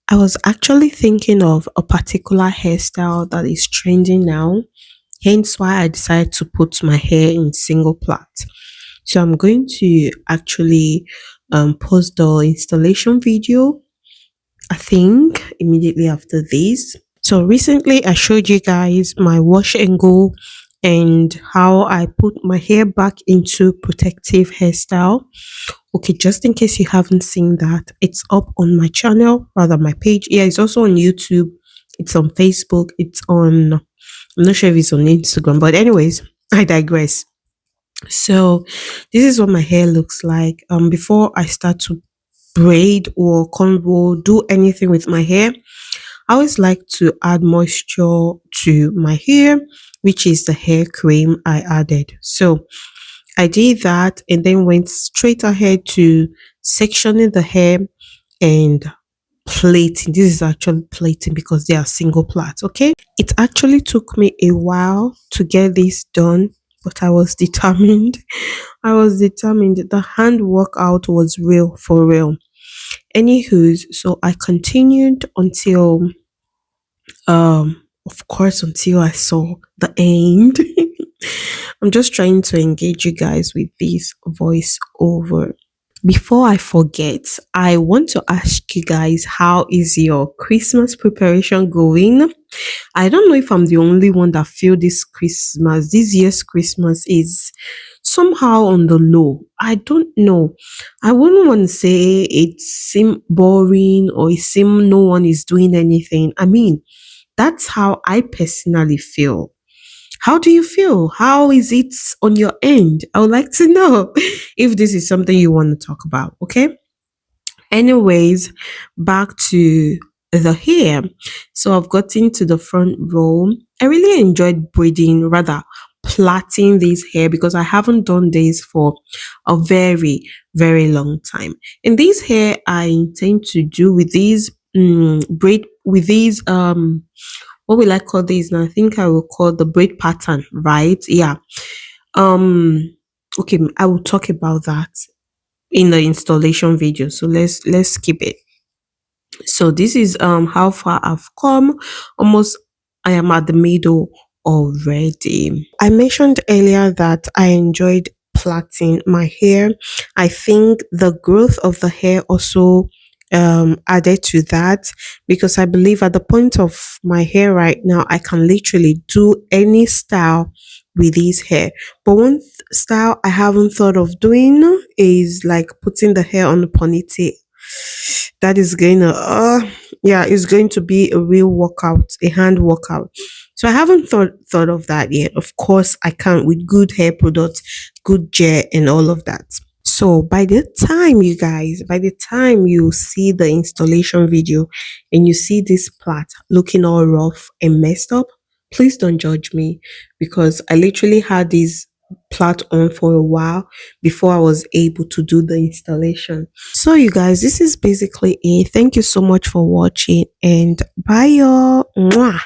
I was actually thinking of a particular hairstyle that is trending now, hence why I decided to put my hair in single plait. So I'm going to actually post the installation video, I think, immediately after this. So recently I showed you guys my wash and go and how I put my hair back into protective hairstyle. Okay, just in case you haven't seen that, it's up on my channel, rather my page. Yeah, it's also on YouTube. It's on Facebook. It's on, I'm not sure if it's on Instagram, but anyways, I digress. So this is what my hair looks like. Before I start to braid or cornrow, do anything with my hair, I always like to add moisture to my hair, which is the hair cream I added. So I did that and then went straight ahead to sectioning the hair and plating. This is actually plating because they are single plaits. Okay, it actually took me a while to get this done, but I was determined. I was determined. The hand workout was real for real. Anywho's, so I continued until of course, until I saw the end. I'm just trying to engage you guys with this voice over. Before I forget, I want to ask you guys, how is your Christmas preparation going? I don't know if I'm the only one that feel this year's Christmas is somehow on the low. I don't know. I wouldn't want to say it seem boring or it seem no one is doing anything. I mean, that's how I personally feel. How do you feel? How is it on your end? I would like to know if this is something you want to talk about. Okay. Anyways, back to the hair. So I've gotten to the front row. I really enjoyed braiding, rather plaiting this hair because I haven't done this for a very, very long time. And this hair I intend to do with these braid with these what will I call these now? I think I will call the braid pattern, right? Yeah. Um okay, I will talk about that in the installation video. So let's skip it. So this is how far I've come. Almost I am at the middle already. I mentioned earlier that I enjoyed plaiting my hair. I think the growth of the hair also added to that because I believe at the point of my hair right now I can literally do any style with this hair. But one style I haven't thought of doing is like putting the hair on a ponytail. That is going to yeah, it's going to be a real workout, a hand workout. So I haven't thought of that yet. Of course I can't with good hair products, good gel and all of that. So by the time you guys, by the time you see the installation video and you see this plait looking all rough and messed up, please don't judge me because I literally had this plait on for a while before I was able to do the installation. So you guys, this is basically it. Thank you so much for watching and bye y'all. Mwah.